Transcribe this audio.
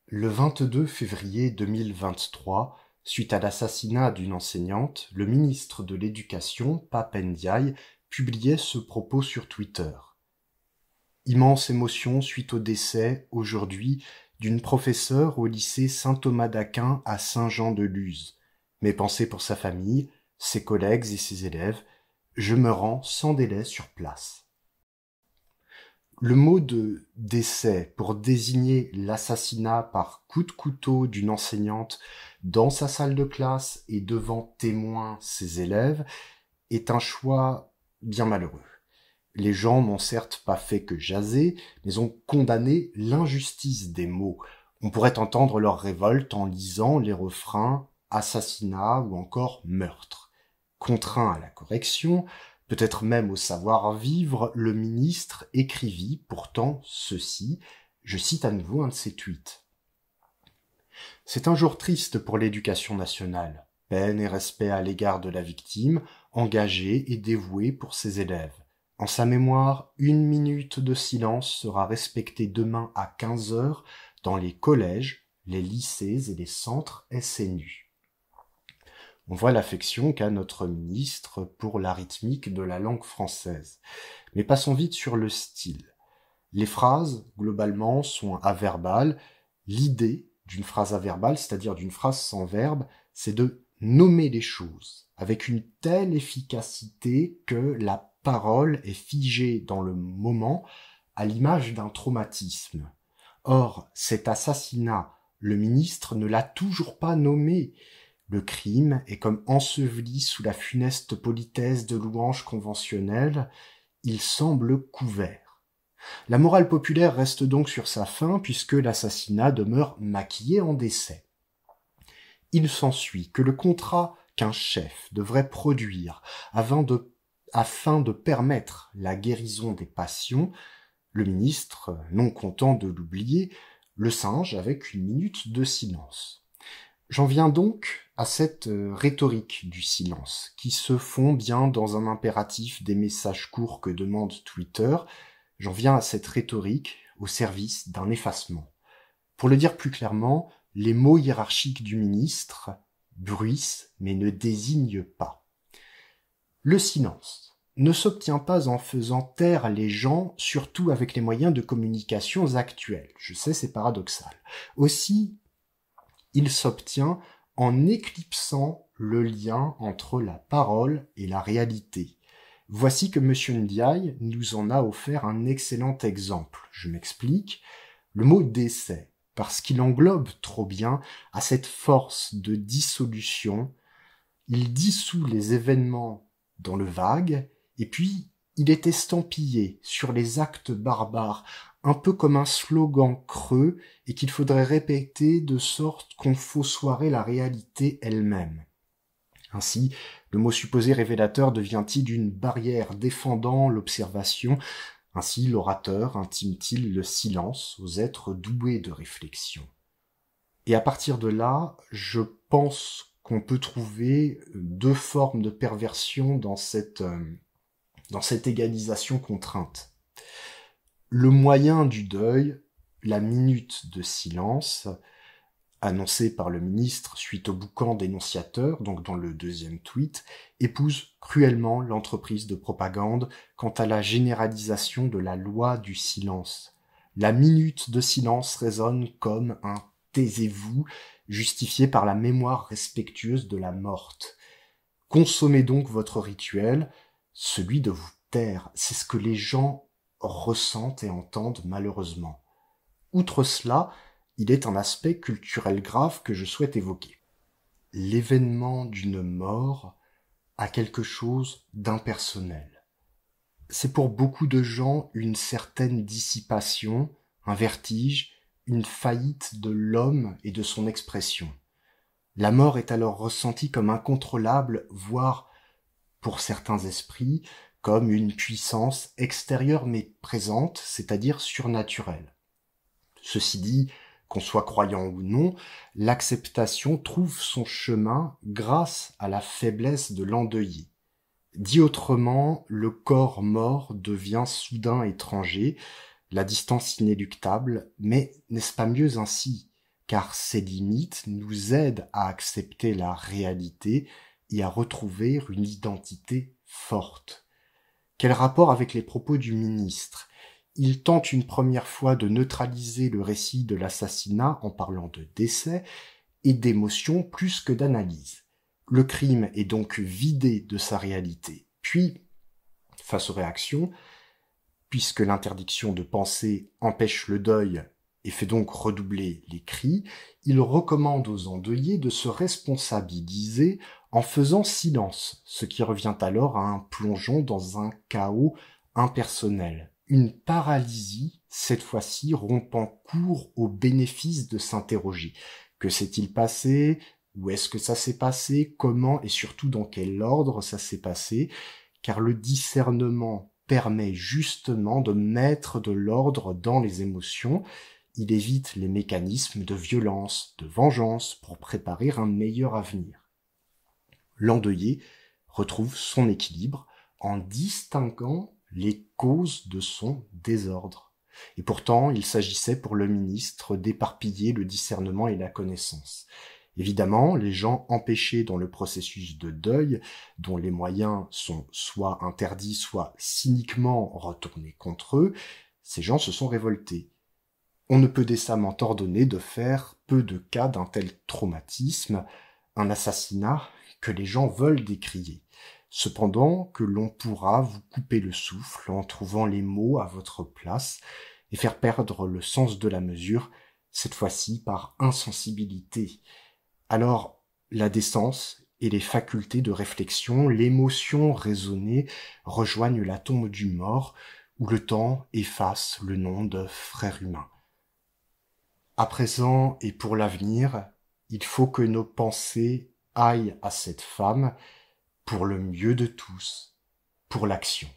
Le 22 février 2023, suite à l'assassinat d'une enseignante, le ministre de l'Éducation, Pape Ndiaye, publiait ce propos sur Twitter. Immense émotion suite au décès, aujourd'hui, d'une professeure au lycée Saint-Thomas d'Aquin à Saint-Jean-de-Luz. Mes pensées pour sa famille, ses collègues et ses élèves. Je me rends sans délai sur place. Le mot de décès pour désigner l'assassinat par coup de couteau d'une enseignante dans sa salle de classe et devant témoins ses élèves est un choix bien malheureux. Les gens n'ont certes pas fait que jaser, mais ont condamné l'injustice des mots. On pourrait entendre leur révolte en lisant les refrains assassinat ou encore meurtre. Contraint à la correction, peut-être même au savoir-vivre, le ministre écrivit pourtant ceci, je cite à nouveau un de ses tweets. C'est un jour triste pour l'éducation nationale, peine et respect à l'égard de la victime, engagé et dévoué pour ses élèves. En sa mémoire, 1 minute de silence sera respectée demain à 15 heures dans les collèges, les lycées et les centres SNU. On voit l'affection qu'a notre ministre pour la rythmique de la langue française. Mais passons vite sur le style. Les phrases, globalement, sont averbales. L'idée d'une phrase averbale, c'est-à-dire d'une phrase sans verbe, c'est de nommer les choses avec une telle efficacité que la parole est figée dans le moment à l'image d'un traumatisme. Or, cet assassinat, le ministre ne l'a toujours pas nommé. Le crime est comme enseveli sous la funeste politesse de louanges conventionnelles, il semble couvert. La morale populaire reste donc sur sa fin puisque l'assassinat demeure maquillé en décès. Il s'ensuit que le contrat qu'un chef devrait produire afin de permettre la guérison des passions, le ministre, non content de l'oublier, le singe avec 1 minute de silence. J'en viens donc à cette rhétorique du silence, qui se fond bien dans un impératif des messages courts que demande Twitter. J'en viens à cette rhétorique au service d'un effacement. Pour le dire plus clairement, les mots hiérarchiques du ministre bruissent mais ne désignent pas. Le silence ne s'obtient pas en faisant taire les gens, surtout avec les moyens de communication actuels. Je sais, c'est paradoxal. Aussi, il s'obtient en éclipsant le lien entre la parole et la réalité. Voici que M. Ndiaye nous en a offert un excellent exemple. Je m'explique. Le mot décès, parce qu'il englobe trop bien à cette force de dissolution, il dissout les événements dans le vague, et puis il est estampillé sur les actes barbares, un peu comme un slogan creux et qu'il faudrait répéter de sorte qu'on faussoirait la réalité elle-même. Ainsi, le mot supposé révélateur devient-il une barrière défendant l'observation. Ainsi, l'orateur intime-t-il le silence aux êtres doués de réflexion. Et à partir de là, je pense qu'on peut trouver 2 formes de perversion dans cette égalisation contrainte. Le moyen du deuil, la minute de silence, annoncée par le ministre suite au boucan dénonciateur, donc dans le 2e tweet, épouse cruellement l'entreprise de propagande quant à la généralisation de la loi du silence. La minute de silence résonne comme un « taisez-vous » justifié par la mémoire respectueuse de la morte. Consommez donc votre rituel, celui de vous taire. C'est ce que les gens ressentent et entendent malheureusement. Outre cela, il est un aspect culturel grave que je souhaite évoquer. L'événement d'une mort a quelque chose d'impersonnel. C'est pour beaucoup de gens une certaine dissipation, un vertige, une faillite de l'homme et de son expression. La mort est alors ressentie comme incontrôlable, voire, pour certains esprits, comme une puissance extérieure mais présente, c'est-à-dire surnaturelle. Ceci dit, qu'on soit croyant ou non, l'acceptation trouve son chemin grâce à la faiblesse de l'endeuillé. Dit autrement, le corps mort devient soudain étranger, la distance inéluctable, mais n'est-ce pas mieux ainsi? car ces limites nous aident à accepter la réalité et à retrouver une identité forte. Quel rapport avec les propos du ministre? Il tente une première fois de neutraliser le récit de l'assassinat en parlant de décès et d'émotion plus que d'analyse. Le crime est donc vidé de sa réalité. Puis, face aux réactions, puisque l'interdiction de penser empêche le deuil et fait donc redoubler les cris, il recommande aux endeuillés de se responsabiliser en faisant silence, ce qui revient alors à un plongeon dans un chaos impersonnel. Une paralysie, cette fois-ci, rompant court au bénéfice de s'interroger. Que s'est-il passé? Où est-ce que ça s'est passé? Comment et surtout dans quel ordre ça s'est passé? Car le discernement permet justement de mettre de l'ordre dans les émotions. Il évite les mécanismes de violence, de vengeance pour préparer un meilleur avenir. L'endeuillé retrouve son équilibre en distinguant les causes de son désordre. Et pourtant, il s'agissait pour le ministre d'éparpiller le discernement et la connaissance. Évidemment, les gens empêchés dans le processus de deuil, dont les moyens sont soit interdits, soit cyniquement retournés contre eux, ces gens se sont révoltés. On ne peut décemment ordonner de faire peu de cas d'un tel traumatisme, un assassinat que les gens veulent décrier. Cependant que l'on pourra vous couper le souffle en trouvant les mots à votre place et faire perdre le sens de la mesure, cette fois-ci par insensibilité. Alors, la décence et les facultés de réflexion, l'émotion raisonnée rejoignent la tombe du mort où le temps efface le nom de frère humain. À présent et pour l'avenir, il faut que nos pensées aillent à cette femme pour le mieux de tous, pour l'action.